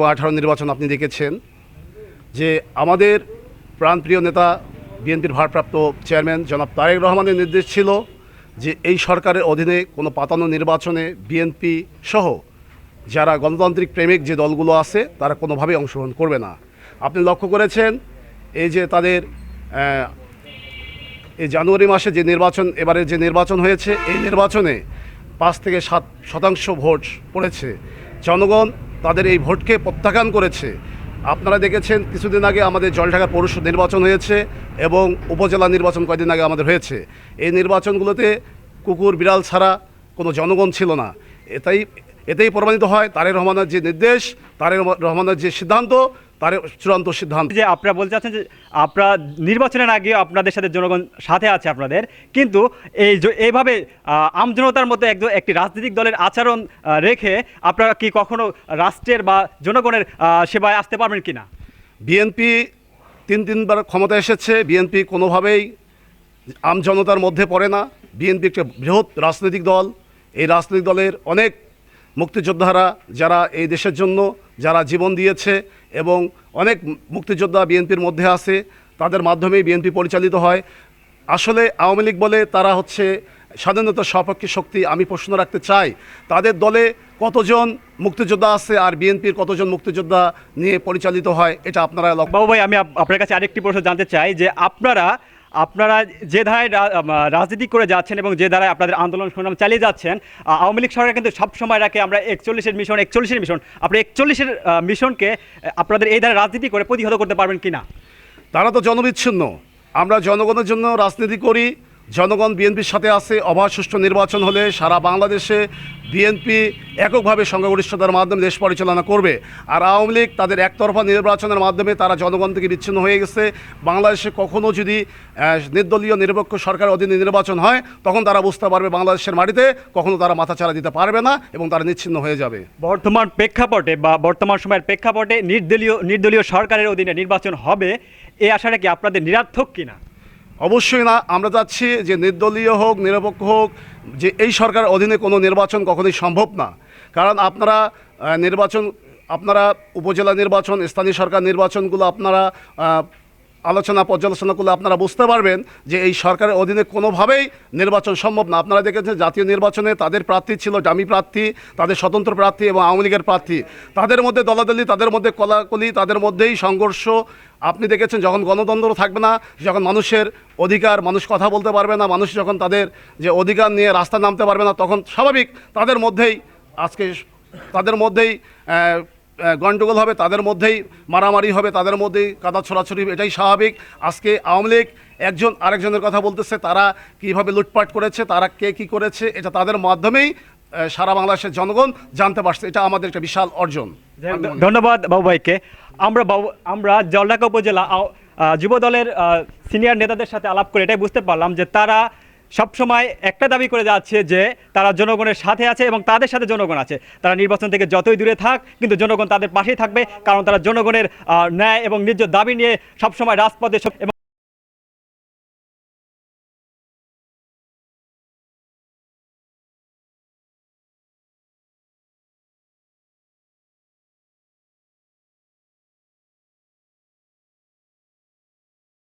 এবং 18 নির্বাচন আপনি দেখেছেন যে আমাদের প্রাণপ্রিয় নেতা বিএনপির ভারপ্রাপ্ত চেয়ারম্যান জনাব তারেক রহমানের নির্দেশ ছিল যে এই সরকারের অধীনে কোনো পাতানো নির্বাচনে বিএনপি সহ যারা গণতান্ত্রিক প্রেমিক যে দলগুলো আছে তারা কোনোভাবেই অংশগ্রহণ করবে না। আপনি লক্ষ্য করেছেন এই যে তাদের এই জানুয়ারি মাসে যে নির্বাচন, এবারে যে নির্বাচন হয়েছে, এই নির্বাচনে 5 থেকে 7% ভোট পড়েছে। জনগণ তাদের এই ভোটকে প্রত্যাখ্যান করেছে। আপনারা দেখেছেন কিছুদিন আগে আমাদের জলঢাকা পৌর নির্বাচন হয়েছে এবং উপজেলা নির্বাচন কয়েকদিন আগে আমাদের হয়েছে। এই নির্বাচনগুলোতে কুকুর বিড়াল ছাড়া কোনো জনগণ ছিল না। এতেই প্রমাণিত হয় তারেক রহমানের যে নির্দেশ, তারেক রহমানের যে সিদ্ধান্ত, তার চূড়ান্ত সিদ্ধান্ত। যে আপনারা বলতে চাচ্ছেন যে আপনারা নির্বাচনের আগে আপনাদের সাথে জনগণ সাথে আছে আপনাদের, কিন্তু এইভাবে আমজনতার মধ্যে একটি রাজনৈতিক দলের আচরণ রেখে আপনারা কি কখনো রাষ্ট্রের বা জনগণের সেবায় আসতে পারবেন কিনা? বিএনপি তিনবার ক্ষমতা এসেছে, বিএনপি কোনোভাবেই আমজনতার মধ্যে পড়ে না। বিএনপি একটা বৃহৎ রাজনৈতিক দল। এই রাজনৈতিক দলের অনেক মুক্তিযোদ্ধারা যারা এই দেশের জন্য যারা জীবন দিয়েছে এবং অনেক মুক্তিযোদ্ধা বিএনপির মধ্যে আছে, তাদের মাধ্যমেই বিএনপি পরিচালিত হয়। আসলে আওয়ামী লীগ বলে তারা হচ্ছে স্বাধীনতার সপক্ষে শক্তি। আমি প্রশ্ন রাখতে চাই তাদের দলে কতজন মুক্তিযোদ্ধা আছে আর বিএনপির কতজন মুক্তিযোদ্ধা নিয়ে পরিচালিত হয়, এটা আপনারা বাবু ভাই, আমি আপনার কাছে আরেকটি প্রশ্ন জানতে চাই যে আপনারা যে ধারায় রাজনীতি করে যাচ্ছেন এবং যে ধারায় আপনাদের আন্দোলন সংগ্রাম চালিয়ে যাচ্ছেন, আওয়ামী লীগ সরকার কিন্তু সবসময় রাখে আমরা 41-এর মিশন। আপনি 41-এর মিশনকে আপনাদের এই ধারায় রাজনীতি করে প্রতিহত করতে পারবেন কিনা? তারা তো জনবিচ্ছিন্ন। আমরা জনগণের জন্য রাজনীতি করি। জনগণ বিএনপির সাথে আছে। অবাধ সুষ্ঠু নির্বাচন হলে সারা বাংলাদেশে বিএনপি এককভাবে সংখ্যাগরিষ্ঠতার মাধ্যমে দেশ পরিচালনা করবে। আর আওয়ামী লীগ তাদের একতরফা নির্বাচনের মাধ্যমে তারা জনগণ থেকে বিচ্ছিন্ন হয়ে গেছে। বাংলাদেশে কখনো যদি নির্দলীয় নিরপেক্ষ সরকার অধীনে নির্বাচন হয়, তখন তারা বুঝতে পারবে বাংলাদেশের মাটিতে কখনো তারা মাথাচাড়া দিতে পারবে না এবং তারা নিচ্ছিন্ন হয়ে যাবে। বর্তমান প্রেক্ষাপটে বা বর্তমান সময়ের প্রেক্ষাপটে নির্দলীয় সরকারের অধীনে নির্বাচন হবে, এই আশাটা কি আপনাদের নিরর্থক কিনা? অবশ্যই না। আমরা চাচ্ছি যে নির্দলীয় হোক নিরপেক্ষ হোক, যে এই সরকার অধীনে কোনো নির্বাচন কখনোই সম্ভব না। কারণ আপনারা উপজেলা নির্বাচন, স্থানীয় সরকার নির্বাচনগুলো আপনারা পর্যালোচনা করলে আপনারা বুঝতে পারবেন যে এই সরকারের অধীনে কোনোভাবেই নির্বাচন সম্ভব না। আপনারা দেখেছেন জাতীয় নির্বাচনে তাদের প্রার্থী ছিল ডামি প্রার্থী, তাদের স্বতন্ত্র প্রার্থী এবং আওয়ামী লীগের প্রার্থী। তাদের মধ্যে দলাদলি, তাদের মধ্যে কলাকলি, তাদের মধ্যেই সংঘর্ষ। আপনি দেখেছেন যখন গণতন্ত্র থাকবে না, যখন মানুষের অধিকার, মানুষ কথা বলতে পারবে না, মানুষ যখন তাদের যে অধিকার নিয়ে রাস্তা নামতে পারবে না, তখন স্বাভাবিক তাদের মধ্যেই গণ্ডগোল হবে, তাদের মধ্যেই মারামারি হবে, তাদের মধ্যেই কাদা ছড়াছড়ি, এটাই স্বাভাবিক। আজকে আওয়ামী লীগ একজন আরেকজনের কথা বলতেছে, তারা কীভাবে লুটপাট করেছে, তারা কে কী করেছে, এটা তাদের মাধ্যমেই সারা বাংলাদেশের জনগণ জানতে পারছে। এটা আমাদের একটা বিশাল অর্জন। ধন্যবাদ বাবু ভাইকে। আমরা জলঢাকা উপজেলা যুব দলের সিনিয়র নেতাদের সাথে আলাপ করে এটাই বুঝতে পারলাম যে তারা সবসময় একটা দাবি করে যাচ্ছে যে তারা জনগণের সাথে আছে এবং তাদের সাথে জনগণ আছে। তারা নির্বাচন থেকে যতই দূরে থাক, কিন্তু জনগণ তাদের পাশেই থাকবে, কারণ তারা জনগণের ন্যায় এবং ন্যায্য দাবি নিয়ে সবসময় রাজপথে